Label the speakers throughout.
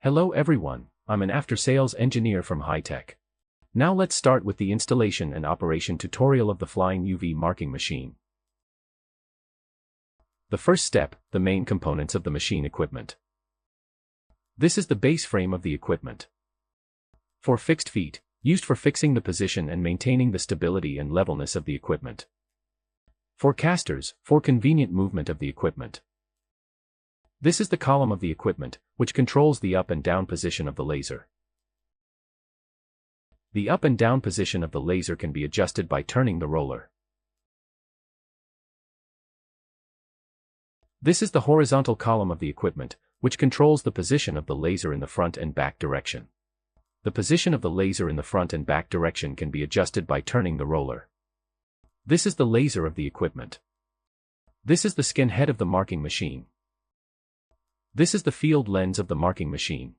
Speaker 1: Hello everyone, I'm an after-sales engineer from Hightech. Now let's start with the installation and operation tutorial of the flying UV marking machine. The first step, the main components of the machine equipment. This is the base frame of the equipment. For fixed feet, used for fixing the position and maintaining the stability and levelness of the equipment. For casters, for convenient movement of the equipment. This is the column of the equipment, which controls the up and down position of the laser. The up and down position of the laser can be adjusted by turning the roller. This is the horizontal column of the equipment, which controls the position of the laser in the front and back direction. The position of the laser in the front and back direction can be adjusted by turning the roller. This is the laser of the equipment. This is the skin head of the marking machine. This is the field lens of the marking machine.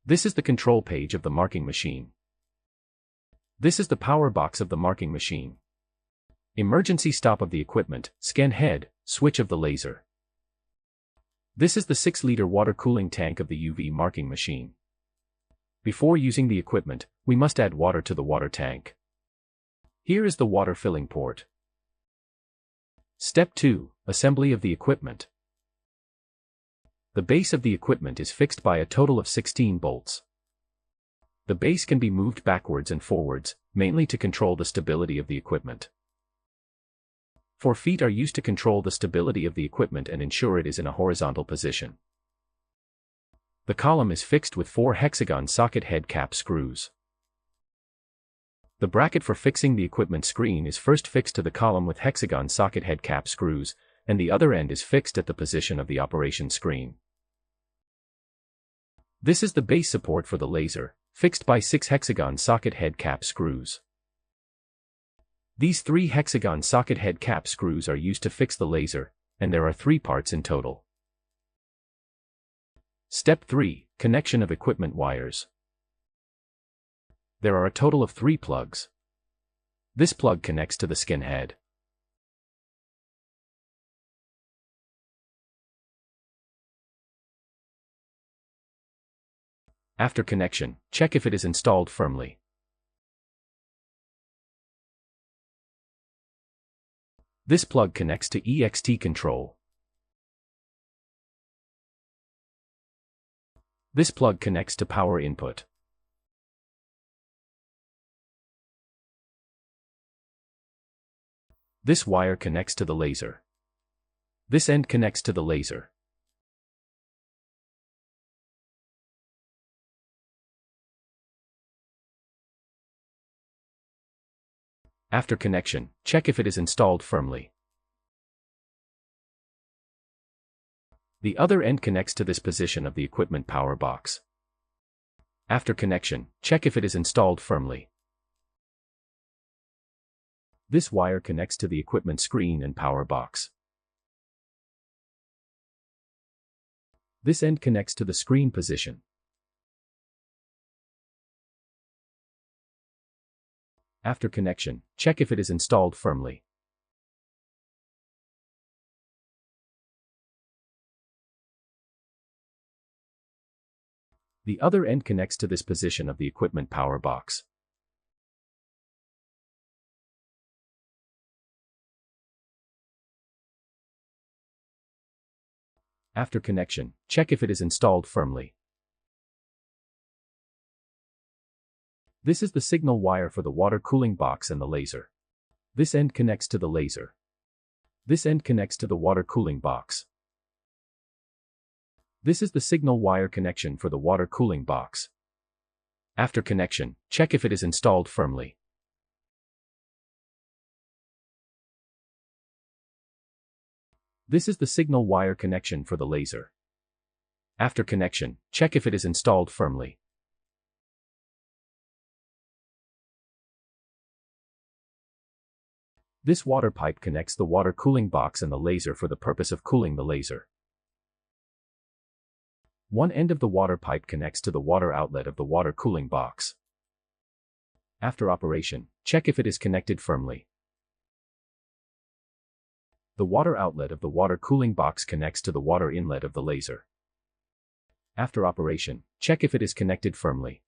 Speaker 1: This is the control page of the marking machine. This is the power box of the marking machine. Emergency stop of the equipment, scan head, switch of the laser. This is the 6-liter water cooling tank of the UV marking machine. Before using the equipment, we must add water to the water tank. Here is the water filling port. Step 2, assembly of the equipment. The base of the equipment is fixed by a total of 16 bolts. The base can be moved backwards and forwards, mainly to control the stability of the equipment. 4 feet are used to control the stability of the equipment and ensure it is in a horizontal position. The column is fixed with 4 hexagon socket head cap screws. The bracket for fixing the equipment screen is first fixed to the column with hexagon socket head cap screws, and the other end is fixed at the position of the operation screen. This is the base support for the laser, fixed by 6 hexagon socket head cap screws. These 3 hexagon socket head cap screws are used to fix the laser, and there are 3 parts in total. Step 3, connection of equipment wires. There are a total of 3 plugs. This plug connects to the skin head. After connection, check if it is installed firmly. This plug connects to EXT control. This plug connects to power input. This wire connects to the laser. This end connects to the laser. After connection, check if it is installed firmly. The other end connects to this position of the equipment power box. After connection, check if it is installed firmly. This wire connects to the equipment screen and power box. This end connects to the screen position. After connection, check if it is installed firmly. The other end connects to this position of the equipment power box. After connection, check if it is installed firmly. This is the signal wire for the water cooling box and the laser. This end connects to the laser. This end connects to the water cooling box. This is the signal wire connection for the water cooling box. After connection, check if it is installed firmly. This is the signal wire connection for the laser. After connection, check if it is installed firmly. This water pipe connects the water cooling box and the laser for the purpose of cooling the laser. One end of the water pipe connects to the water outlet of the water cooling box. After operation, check if it is connected firmly. The water outlet of the water cooling box connects to the water inlet of the laser. After operation, check if it is connected firmly.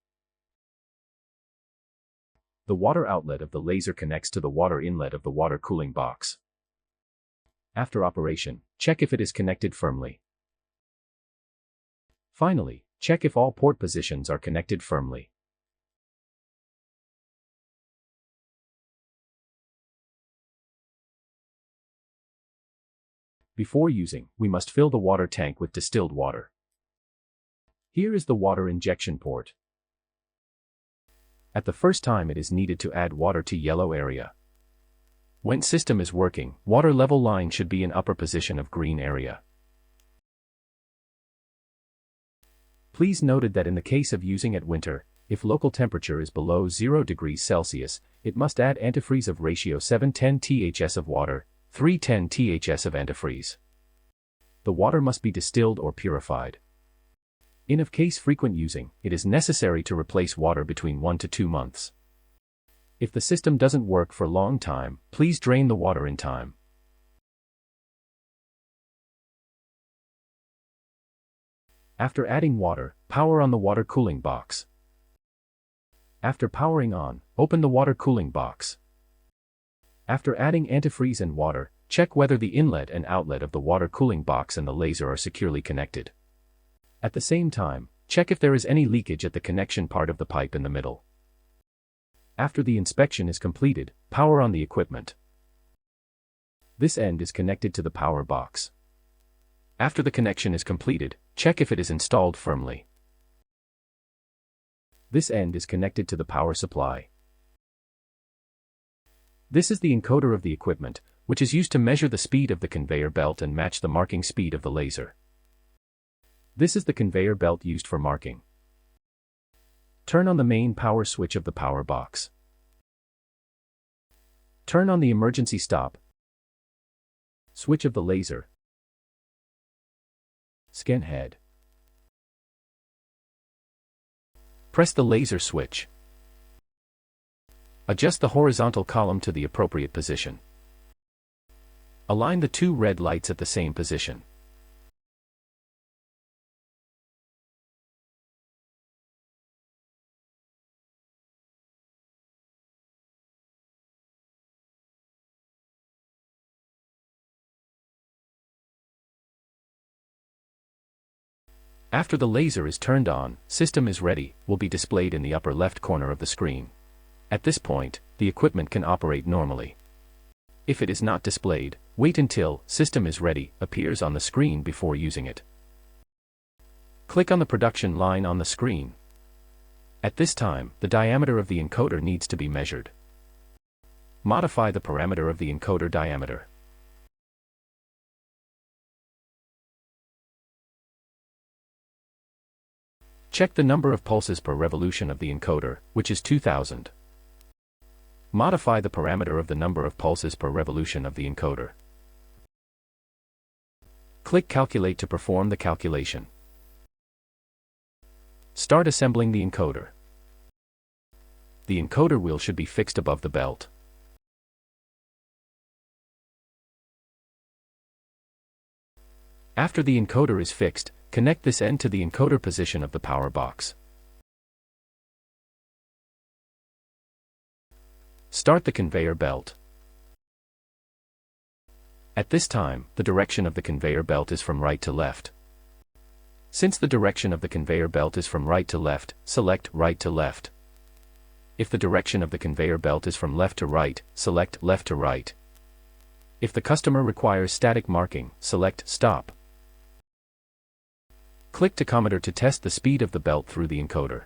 Speaker 1: The water outlet of the laser connects to the water inlet of the water cooling box. After operation, check if it is connected firmly. Finally, check if all port positions are connected firmly. Before using, we must fill the water tank with distilled water. Here is the water injection port. At the first time it is needed to add water to yellow area. When system is working, water level line should be in upper position of green area. Please note that in the case of using at winter, if local temperature is below 0 degrees Celsius, it must add antifreeze of ratio 710 ths of water, 310 ths of antifreeze. The water must be distilled or purified. In of case frequent using, it is necessary to replace water between 1 to 2 months. If the system doesn't work for long time, please drain the water in time. After adding water, power on the water cooling box. After powering on, open the water cooling box. After adding antifreeze and water, check whether the inlet and outlet of the water cooling box and the laser are securely connected. At the same time, check if there is any leakage at the connection part of the pipe in the middle. After the inspection is completed, power on the equipment. This end is connected to the power box. After the connection is completed, check if it is installed firmly. This end is connected to the power supply. This is the encoder of the equipment, which is used to measure the speed of the conveyor belt and match the marking speed of the laser. This is the conveyor belt used for marking. Turn on the main power switch of the power box. Turn on the emergency stop switch of the laser. Scan head. Press the laser switch. Adjust the horizontal column to the appropriate position. Align the two red lights at the same position. After the laser is turned on, "System is ready" will be displayed in the upper left corner of the screen. At this point, the equipment can operate normally. If it is not displayed, wait until "System is ready" appears on the screen before using it. Click on the production line on the screen. At this time, the diameter of the encoder needs to be measured. Modify the parameter of the encoder diameter. Check the number of pulses per revolution of the encoder, which is 2000. Modify the parameter of the number of pulses per revolution of the encoder. Click Calculate to perform the calculation. Start assembling the encoder. The encoder wheel should be fixed above the belt. After the encoder is fixed, connect this end to the encoder position of the power box. Start the conveyor belt. At this time, the direction of the conveyor belt is from right to left. Since the direction of the conveyor belt is from right to left, select right to left. If the direction of the conveyor belt is from left to right, select left to right. If the customer requires static marking, select stop. Click tachometer to test the speed of the belt through the encoder.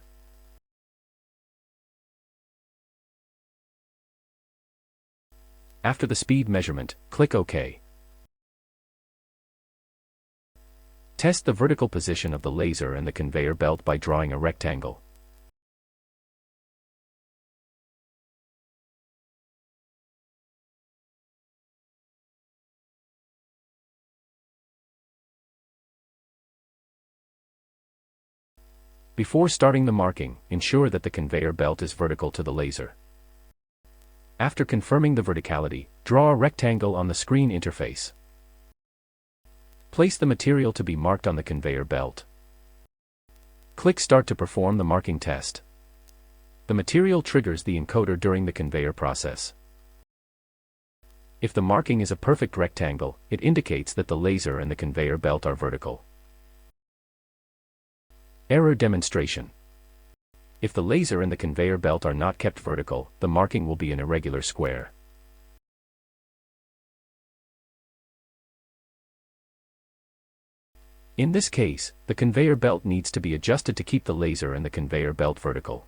Speaker 1: After the speed measurement, click OK. Test the vertical position of the laser and the conveyor belt by drawing a rectangle. Before starting the marking, ensure that the conveyor belt is vertical to the laser. After confirming the verticality, draw a rectangle on the screen interface. Place the material to be marked on the conveyor belt. Click Start to perform the marking test. The material triggers the encoder during the conveyor process. If the marking is a perfect rectangle, it indicates that the laser and the conveyor belt are vertical. Error demonstration. If the laser and the conveyor belt are not kept vertical, the marking will be an irregular square. In this case, the conveyor belt needs to be adjusted to keep the laser and the conveyor belt vertical.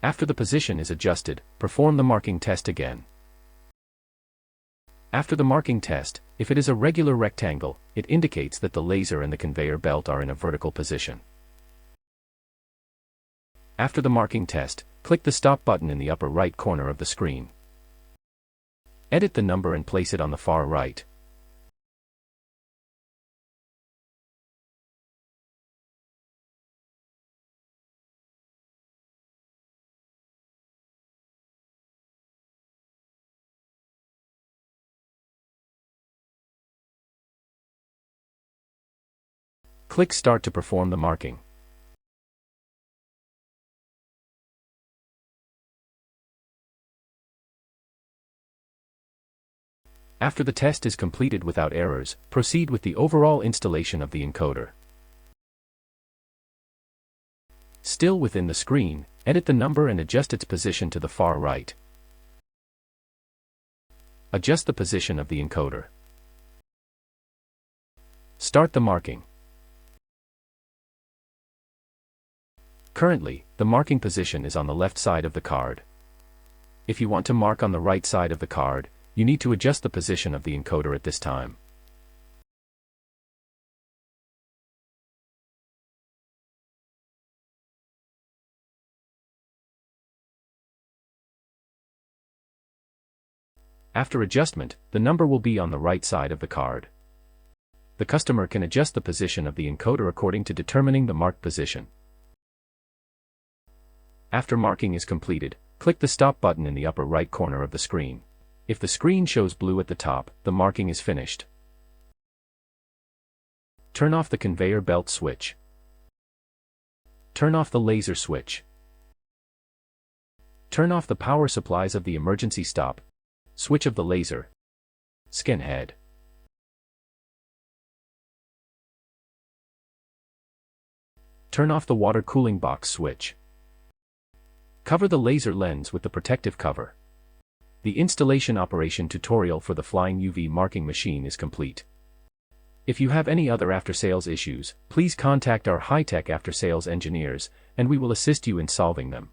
Speaker 1: After the position is adjusted, perform the marking test again. After the marking test, if it is a regular rectangle, it indicates that the laser and the conveyor belt are in a vertical position. After the marking test, click the Stop button in the upper right corner of the screen. Edit the number and place it on the far right. Click Start to perform the marking. After the test is completed without errors, proceed with the overall installation of the encoder. Still within the screen, edit the number and adjust its position to the far right. Adjust the position of the encoder. Start the marking. Currently, the marking position is on the left side of the card. If you want to mark on the right side of the card, you need to adjust the position of the encoder at this time. After adjustment, the number will be on the right side of the card. The customer can adjust the position of the encoder according to determining the marked position. After marking is completed, click the Stop button in the upper right corner of the screen. If the screen shows blue at the top, the marking is finished. Turn off the conveyor belt switch. Turn off the laser switch. Turn off the power supplies of the emergency stop, switch of the laser, skin head. Turn off the water cooling box switch. Cover the laser lens with the protective cover. The installation operation tutorial for the flying UV marking machine is complete. If you have any other after-sales issues, please contact our high-tech after-sales engineers, and we will assist you in solving them.